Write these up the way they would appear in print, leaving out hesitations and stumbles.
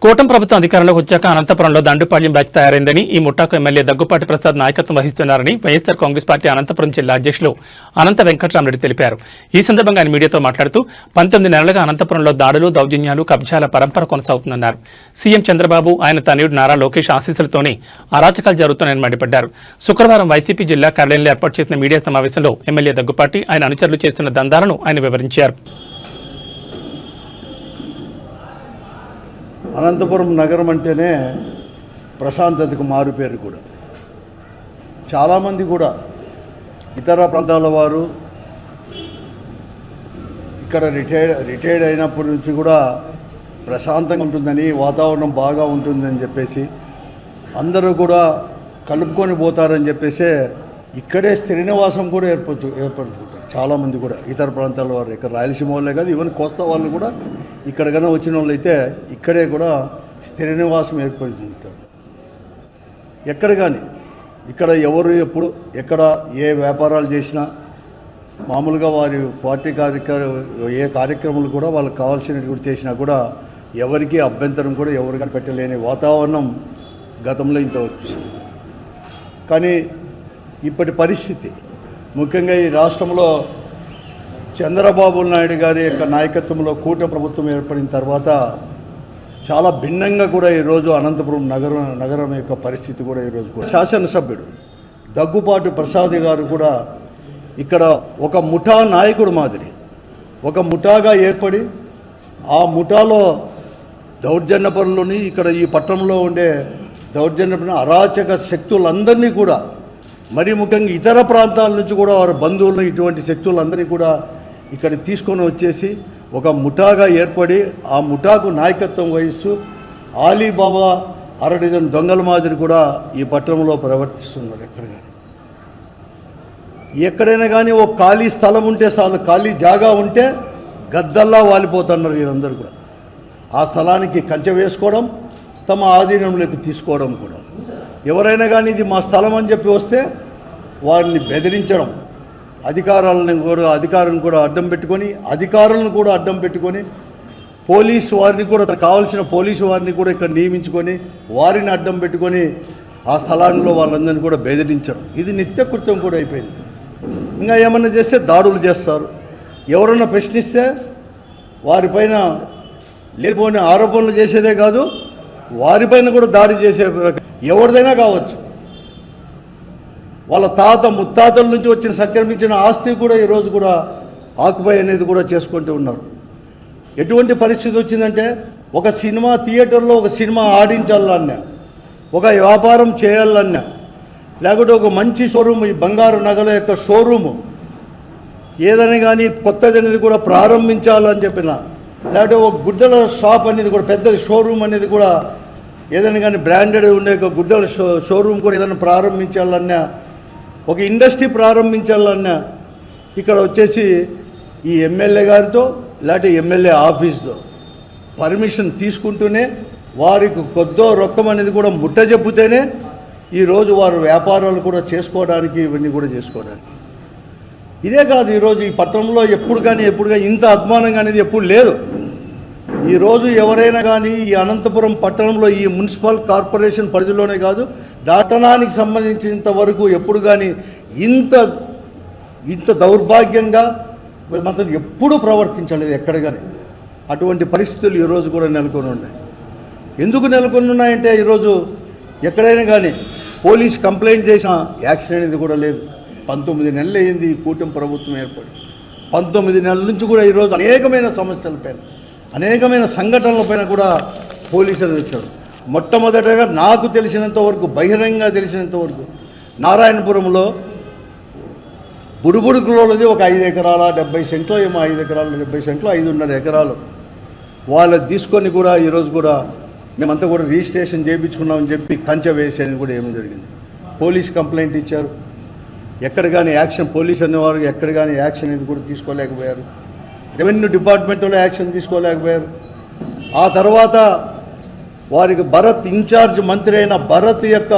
కూటమి ప్రభుత్వం అధికారంలోకి వచ్చాక అనంతపురంలో దండుపాళ్యం బ్యాచ్ తయారైందని ఈ ముఠాకు ఎమ్మెల్యే దగ్గుపాటి ప్రసాద్ నాయకత్వం వహిస్తున్నారని వైఎస్సార్ కాంగ్రెస్ పార్టీ అనంతపురం జిల్లా అధ్యక్షులు అనంత వెంకటరామరెడ్డి తెలిపారు. ఈ సందర్భంగా ఆయన మీడియాతో మాట్లాడుతూ 19 నెలలుగా అనంతపురంలో దాడులు, దౌర్జన్యాలు, కబ్జాల పరంపర కొనసాగుతుందన్నారు. సీఎం చంద్రబాబు, ఆయన తనయుడు నారా లోకేష్ ఆశీస్సులతోనే అరాచకాలు జరుగుతున్నాయని మండిపడ్డారు. శుక్రవారం వైసీపీ జిల్లా కార్యాలయంలో ఏర్పాటు చేసిన మీడియా సమావేశంలో ఎమ్మెల్యే దగ్గుపాటి, ఆయన అనుచరులు చేస్తున్న దందాలను ఆయన వివరించారు. అనంతపురం నగరం అంటేనే ప్రశాంతతకు మారుపేరు. కూడా చాలామంది కూడా ఇతర ప్రాంతాల వారు ఇక్కడ రిటైర్డ్ అయినప్పటి నుంచి కూడా ప్రశాంతంగా ఉంటుందని, వాతావరణం బాగా ఉంటుందని చెప్పేసి అందరూ కూడా కలుపుకొని పోతారని చెప్పేసి ఇక్కడే స్థిర నివాసం కూడా ఏర్పరచుకుంటారు. చాలామంది కూడా ఇతర ప్రాంతాల వారు, ఇక్కడ రాయలసీమ వాళ్ళే కాదు, ఈవెన్ కోస్తా వాళ్ళు కూడా ఇక్కడ కన్నా వచ్చిన వాళ్ళు అయితే ఇక్కడే కూడా స్థిర నివాసం ఏర్పరచుకుంటారు. ఎక్కడ కానీ ఇక్కడ ఎవరు ఎప్పుడు ఎక్కడ ఏ వ్యాపారాలు చేసినా మామూలుగా వారి పార్టీ ఏ కార్యక్రమాలు కూడా వాళ్ళకి కావాల్సినవి కూడా చేసినా కూడా ఎవరికి అభ్యంతరం కూడా ఎవరికి పెట్టలేని వాతావరణం గతంలో ఇంత వచ్చింది. కానీ ఇప్పటి పరిస్థితి ముఖ్యంగా ఈ రాష్ట్రంలో చంద్రబాబు నాయుడు గారి యొక్క నాయకత్వంలో కూటమి ప్రభుత్వం ఏర్పడిన తర్వాత చాలా భిన్నంగా కూడా ఈరోజు అనంతపురం నగరం యొక్క పరిస్థితి కూడా ఈరోజు కూడా శాసనసభ్యుడు దగ్గుపాటి ప్రసాద్ గారు కూడా ఇక్కడ ఒక ముఠా నాయకుడు మాదిరి ఒక ముఠాగా ఏర్పడి ఆ ముఠాలో దౌర్జన్యపరులని, ఇక్కడ ఈ పట్టణంలో ఉండే దౌర్జన్యపరుల అరాచక శక్తులందరినీ కూడా, మరి ముఖ్యంగా ఇతర ప్రాంతాల నుంచి కూడా వారి బంధువులను, ఇటువంటి శక్తులందరినీ కూడా ఇక్కడ తీసుకొని వచ్చేసి ఒక ముఠాగా ఏర్పడి ఆ ముఠాకు నాయకత్వం వహిస్తూ ఆలీబాబా అరడజన్ దొంగల మాదిరి కూడా ఈ పట్టణంలో ప్రవర్తిస్తున్నారు. ఎక్కడైనా కానీ ఒక ఖాళీ స్థలం ఉంటే చాలు, ఖాళీ జాగా ఉంటే గద్దల్లా వాలిపోతున్నారు వీరందరూ కూడా. ఆ స్థలానికి కంచె వేసుకోవడం, తమ ఆధీనంలోకి తీసుకోవడం కూడా. ఎవరైనా కానీ ఇది మా స్థలం అని చెప్పి వస్తే వారిని బెదిరించడం, అధికారులను కూడా అడ్డం పెట్టుకొని పోలీసు వారిని కూడా, కావాల్సిన పోలీసు వారిని కూడా ఇక్కడ నియమించుకొని వారిని అడ్డం పెట్టుకొని ఆ స్థలాల్లో వాళ్ళందరినీ కూడా బెదిరించడం, ఇది నిత్యకృత్యం కూడా అయిపోయింది. ఇంకా ఏమన్నా చేస్తే దాడులు చేస్తారు. ఎవరన్నా ప్రశ్నిస్తే వారిపైన లేకపోయిన ఆరోపణలు చేసేదే కాదు, వారిపైన కూడా దాడి చేసే, ఎవరిదైనా కావచ్చు. వాళ్ళ ముత్తాతల నుంచి వచ్చిన సంక్రమించిన ఆస్తి కూడా ఈరోజు కూడా ఆక్యుపై అనేది కూడా చేసుకుంటూ ఉన్నారు. ఎటువంటి పరిస్థితి వచ్చిందంటే ఒక సినిమా థియేటర్లో ఒక సినిమా ఆడించాలన్నా, ఒక వ్యాపారం చేయాలన్నా, లేకపోతే ఒక మంచి షోరూమ్, ఈ బంగారు నగల యొక్క షోరూము ఏదైనా కానీ కొత్తది అనేది కూడా ప్రారంభించాలని చెప్పిన, లేకపోతే ఒక గుడ్డల షాప్ అనేది కూడా, పెద్ద షోరూమ్ అనేది కూడా ఏదైనా కానీ బ్రాండెడ్ ఉండే ఒక గుడ్డల షోరూమ్ కూడా ఏదైనా ప్రారంభించాలన్నా, ఒక ఇండస్ట్రీ ప్రారంభించాలన్నా ఇక్కడ వచ్చేసి ఈ ఎమ్మెల్యే గారితో లేకపోతే ఎమ్మెల్యే ఆఫీస్తో పర్మిషన్ తీసుకుంటూనే వారికి కొద్దో రొక్కం అనేది కూడా ముట్ట చెప్పుతేనే ఈరోజు వారు వ్యాపారాలు కూడా చేసుకోవడానికి, ఇవన్నీ కూడా చేసుకోవడానికి. ఇదే కాదు, ఈరోజు ఈ పట్టణంలో ఎప్పుడు కానీ ఇంత అభిమానంగా అనేది ఎప్పుడు లేదు. ఈరోజు ఎవరైనా కానీ ఈ అనంతపురం పట్టణంలో ఈ మున్సిపల్ కార్పొరేషన్ పరిధిలోనే కాదు, దాటనానికి సంబంధించినంత వరకు ఎప్పుడు కానీ ఇంత దౌర్భాగ్యంగా మాత్రం ఎప్పుడూ ప్రవర్తించలేదు ఎక్కడ కానీ. అటువంటి పరిస్థితులు ఈరోజు కూడా నెలకొని ఉన్నాయి. ఎందుకు నెలకొని ఉన్నాయంటే ఈరోజు ఎక్కడైనా కానీ పోలీస్ కంప్లైంట్ చేసిన యాక్షన్ అనేది కూడా లేదు. 19 నెలలు అయింది ఈ కూటమి ప్రభుత్వం ఏర్పడి. 19 నెలల నుంచి కూడా ఈరోజు అనేకమైన సమస్యలపైన, అనేకమైన సంఘటనలపైన కూడా పోలీసులు వచ్చారు. మొట్టమొదటగా నాకు తెలిసినంత వరకు, బహిరంగంగా తెలిసినంత వరకు, నారాయణపురంలో బుడుబుడుకులోది ఒక 5 ఎకరాల 70 సెంట్లో ఏమో, 5 ఎకరాల 70 సెంట్లో 5.5 ఎకరాలు వాళ్ళది తీసుకొని కూడా ఈరోజు కూడా మేమంతా కూడా రిజిస్ట్రేషన్ చేయించుకున్నామని చెప్పి కంచె వేసేది కూడా ఏమీ జరిగింది. పోలీస్ కంప్లైంట్ ఇచ్చారు, ఎక్కడ కానీ యాక్షన్, పోలీస్ అనేవారు ఎక్కడ కానీ యాక్షన్ అనేది కూడా తీసుకోలేకపోయారు. రెవెన్యూ డిపార్ట్మెంట్లో యాక్షన్ తీసుకోలేకపోయారు. ఆ తర్వాత వారికి భరత్ ఇన్ఛార్జ్ మంత్రి అయిన భరత్ యొక్క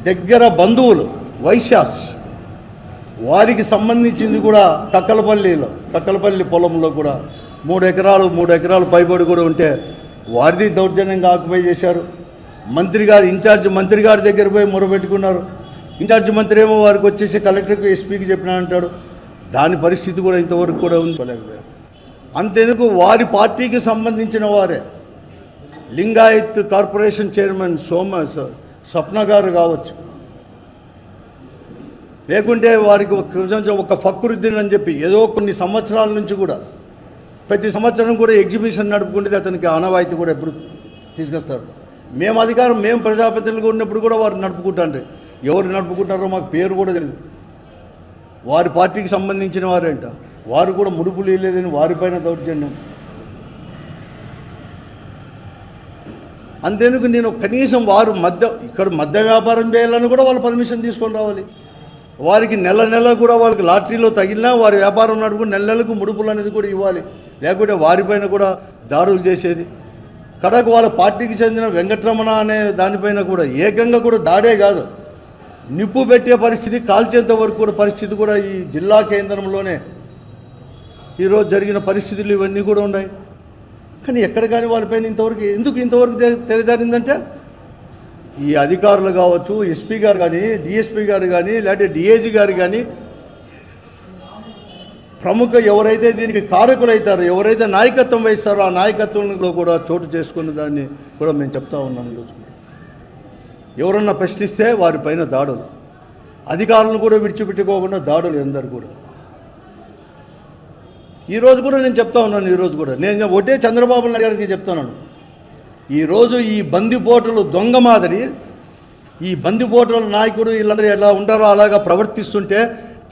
దగ్గర బంధువులు వైశ్యాస్, వారికి సంబంధించింది కూడా కక్కలపల్లి పొలంలో కూడా 3 ఎకరాలు పైబడి కూడా ఉంటే వారిది దౌర్జన్యంగా ఆక్యుపై చేశారు. మంత్రి గారు మంత్రి గారి దగ్గర పోయి మొరబెట్టుకున్నారు. ఇన్ఛార్జ్ మంత్రి ఏమో వారికి వచ్చేసి కలెక్టర్కి ఎస్పీకి చెప్పినా అంటాడు. దాని పరిస్థితి కూడా ఇంతవరకు కూడా ఉండిపోలేకపోయారు. అంతెందుకు వారి పార్టీకి సంబంధించిన వారే లింగాయత్ కార్పొరేషన్ చైర్మన్ స్వప్న గారు కావచ్చు, లేకుంటే వారికి ఒక ఫక్రుద్దీన్ అని చెప్పి ఏదో కొన్ని సంవత్సరాల నుంచి కూడా ప్రతి సంవత్సరం కూడా ఎగ్జిబిషన్ నడుపుకుంటే అతనికి ఆనవాయితీ కూడా ఎప్పుడు తీసుకొస్తారు. మేము ప్రజాప్రతినిధులుగా ఉన్నప్పుడు కూడా వారు నడుపుకుంటారు. ఎవరు నడుపుకుంటారో మాకు పేరు కూడా తెలియదు. వారి పార్టీకి సంబంధించిన వారేంట, వారు కూడా ముడుపులు లేదని వారిపైన దౌర్జన్యం. అంతేందుకు నేను కనీసం వారు ఇక్కడ మద్య వ్యాపారం చేయాలని కూడా వాళ్ళు పర్మిషన్ తీసుకొని రావాలి. వారికి నెల కూడా వాళ్ళకి లాటరీలో తగిలినా వారి వ్యాపారం నడుపుకుని నెలకు ముడుపులు అనేది కూడా ఇవ్వాలి. లేకుంటే వారిపైన కూడా దాడులు చేసేది. కడకు వాళ్ళ పార్టీకి చెందిన వెంకటరమణ అనే దానిపైన కూడా ఏకంగా కూడా దాడే కాదు, నిప్పు పెట్టే పరిస్థితి, కాల్చేంత వరకు కూడా పరిస్థితి కూడా ఈ జిల్లా కేంద్రంలోనే ఈరోజు జరిగిన పరిస్థితులు ఇవన్నీ కూడా ఉన్నాయి. కానీ ఎక్కడ కానీ వాళ్ళపైన ఇంతవరకు తెగజారిందంటే ఈ అధికారులు కావచ్చు, ఎస్పీ గారు కానీ, డిఎస్పీ గారు కానీ, లేకపోతే డిఐజీ గారు కానీ, ప్రముఖ ఎవరైతే దీనికి కారకులవుతారో, ఎవరైతే నాయకత్వం వహిస్తారో ఆ నాయకత్వంలో కూడా చోటు చేసుకున్న దాన్ని కూడా మేము చెప్తా ఉన్నాం. ఈరోజు ఎవరన్నా ప్రశ్నిస్తే వారిపైన దాడులు, అధికారులను కూడా విడిచిపెట్టుకోకుండా దాడులు అందరు కూడా. ఈరోజు కూడా నేను చెప్తా ఉన్నాను. ఈరోజు కూడా నేను ఒకటే చంద్రబాబు నాయుడు గారికి చెప్తున్నాను. ఈరోజు ఈ బందిపోటులు దొంగ మాదిరి, ఈ బందిపోటుల నాయకుడు వీళ్ళందరూ ఎలా ఉంటారో అలాగా ప్రవర్తిస్తుంటే,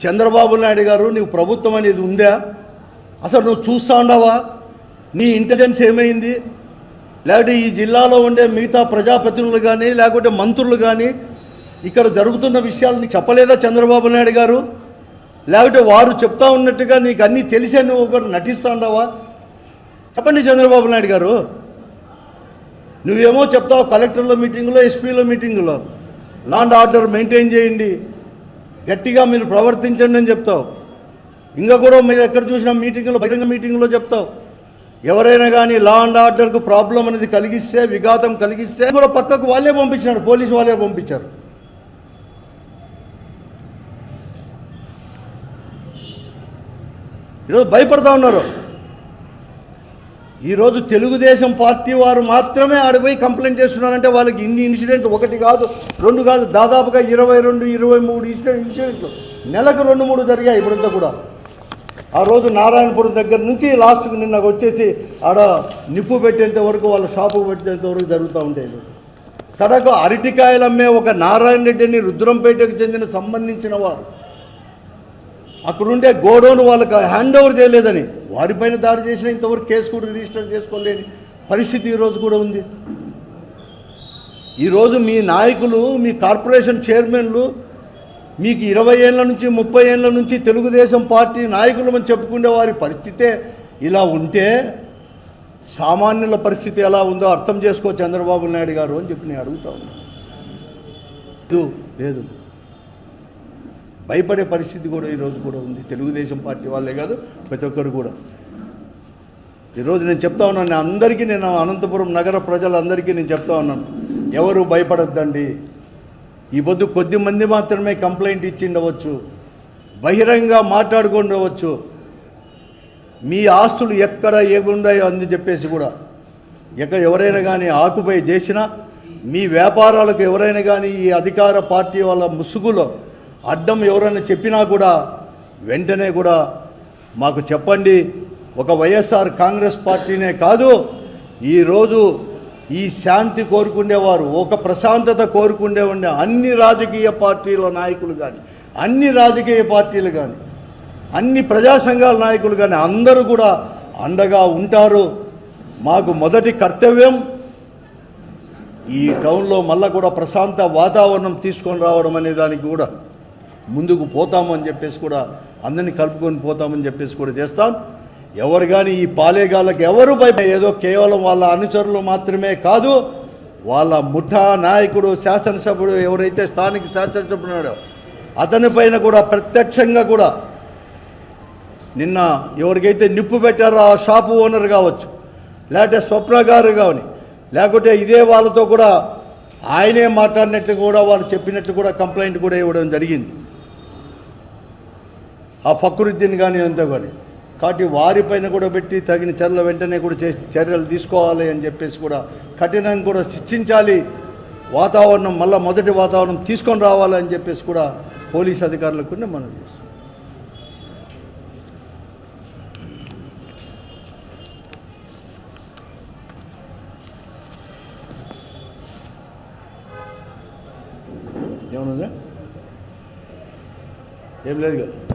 చంద్రబాబు నాయుడు గారు నీవు ప్రభుత్వం అనేది ఉందా? అసలు నువ్వు చూస్తూ ఉండవా? నీ ఇంటెలిజెన్స్ ఏమైంది? లేకపోతే ఈ జిల్లాలో ఉండే మిగతా ప్రజాప్రతినిధులు కానీ, లేకపోతే మంత్రులు కానీ ఇక్కడ జరుగుతున్న విషయాలు నీకు చెప్పలేదా చంద్రబాబు నాయుడు గారు? లేకపోతే వారు చెప్తా ఉన్నట్టుగా నీకు అన్నీ తెలిసే నువ్వు ఒకటి నటిస్తూ ఉండవా? చెప్పండి చంద్రబాబు నాయుడు గారు. నువ్వేమో చెప్తావు కలెక్టర్ల మీటింగులో, ఎస్పీల మీటింగులో లా అండ్ ఆర్డర్ మెయింటైన్ చేయండి, గట్టిగా మీరు ప్రవర్తించండి అని చెప్తావు. ఇంకా కూడా మీరు ఎక్కడ చూసినా మీటింగులో, బహిరంగ మీటింగులో చెప్తావు. ఎవరైనా కానీ లా అండ్ ఆర్డర్కు ప్రాబ్లం అనేది కలిగిస్తే, విఘాతం కలిగిస్తే కూడా పక్కకు వాళ్ళే పంపించారు, పోలీసు వాళ్ళే పంపించారు. ఈరోజు భయపడతా ఉన్నారు. ఈరోజు తెలుగుదేశం పార్టీ వారు మాత్రమే ఆడిపోయి కంప్లైంట్ చేస్తున్నారంటే వాళ్ళకి ఇన్ని ఇన్సిడెంట్లు, ఒకటి కాదు రెండు కాదు, దాదాపుగా 22-23 ఇన్సిడెంట్లు నెలకు 2-3 జరిగాయి. ఇప్పుడంతా కూడా ఆ రోజు నారాయణపురం దగ్గర నుంచి లాస్ట్కి నిన్న వచ్చేసి ఆడ నిప్పు పెట్టేంత వరకు, వాళ్ళ షాపు పెట్టేంత వరకు జరుగుతూ ఉంటాయి. కడకు అరటికాయలు అమ్మే ఒక నారాయణ రెడ్డిని రుద్రంపేటకు చెందిన సంబంధించిన వారు అక్కడుండే గోడౌన్ వాళ్ళకి హ్యాండ్ ఓవర్ చేయలేదని వారిపైన దాడి చేసిన ఇంతవరకు కేసు కూడా రిజిస్టర్ చేసుకోలేని పరిస్థితి ఈరోజు కూడా ఉంది. ఈరోజు మీ నాయకులు, మీ కార్పొరేషన్ చైర్మన్లు మీకు 20 ఏళ్ళ నుంచి 30 ఏళ్ళ నుంచి తెలుగుదేశం పార్టీ నాయకులు అని చెప్పుకునే వారి పరిస్థితే ఇలా ఉంటే సామాన్యుల పరిస్థితి ఎలా ఉందో అర్థం చేసుకో చంద్రబాబు నాయుడు గారు అని చెప్పి నేను అడుగుతా ఉన్నాను. లేదు, భయపడే పరిస్థితి కూడా ఈరోజు కూడా ఉంది. తెలుగుదేశం పార్టీ వాళ్ళే కాదు, ప్రతి ఒక్కరు కూడా. ఈరోజు నేను చెప్తా ఉన్నాను, నేను అనంతపురం నగర ప్రజలందరికీ నేను చెప్తా ఉన్నాను, ఎవరు భయపడొద్దండి. ఈ పొద్దు కొద్ది మంది మాత్రమే కంప్లైంట్ ఇచ్చిండవచ్చు, బహిరంగ మాట్లాడుకుండవచ్చు, మీ ఆస్తులు ఎక్కడ ఏముండాయో అని చెప్పేసి కూడా ఎక్కడ ఎవరైనా కానీ ఆక్యుపై చేసినా, మీ వ్యాపారాలకు ఎవరైనా కానీ ఈ అధికార పార్టీ వాళ్ళ ముసుగులో అడ్డం ఎవరైనా చెప్పినా కూడా వెంటనే కూడా మాకు చెప్పండి. ఒక వైఎస్ఆర్ కాంగ్రెస్ పార్టీనే కాదు, ఈరోజు ఈ శాంతి కోరుకునేవారు, ఒక ప్రశాంతత కోరుకునే ఉండే అన్ని రాజకీయ పార్టీల నాయకులు కానీ, అన్ని రాజకీయ పార్టీలు కానీ, అన్ని ప్రజా సంఘాల నాయకులు కానీ అందరూ కూడా అండగా ఉంటారు. మాకు మొదటి కర్తవ్యం ఈ టౌన్లో మళ్ళా కూడా ప్రశాంత వాతావరణం తీసుకొని రావడం అనే దానికి కూడా ముందుకు పోతామని చెప్పేసి కూడా అందరినీ కలుపుకొని పోతామని చెప్పేసి కూడా చేస్తాం. ఎవరు కానీ ఈ పాలేగాళ్ళకి ఎవరు ఏదో కేవలం వాళ్ళ అనుచరులు మాత్రమే కాదు, వాళ్ళ ముఠా నాయకుడు శాసనసభ్యుడు ఎవరైతే స్థానిక శాసనసభ్యుడు ఉన్నాడో అతని పైన కూడా ప్రత్యక్షంగా కూడా నిన్న ఎవరికైతే నిప్పు పెట్టారో ఆ షాపు ఓనర్ కావచ్చు, లేకపోతే స్వప్న గారు కావని లేకుంటే ఇదే వాళ్ళతో కూడా ఆయనే మాట్లాడినట్లు కూడా వాళ్ళు చెప్పినట్లు కూడా కంప్లైంట్ కూడా ఇవ్వడం జరిగింది, ఆ ఫక్రుద్దీన్ కానీ అంతా కానీ. కాబట్టి వారిపైన కూడా పెట్టి తగిన చర్యలు వెంటనే కూడా చేసి చర్యలు తీసుకోవాలి అని చెప్పేసి కూడా కఠినంగా కూడా శిక్షించాలి, వాతావరణం మళ్ళీ మొదటి వాతావరణం తీసుకొని రావాలని చెప్పేసి కూడా పోలీస్ అధికారులకు కూడా మనం చేస్తాం. ఏమన్నదా? ఏం లేదు కదా.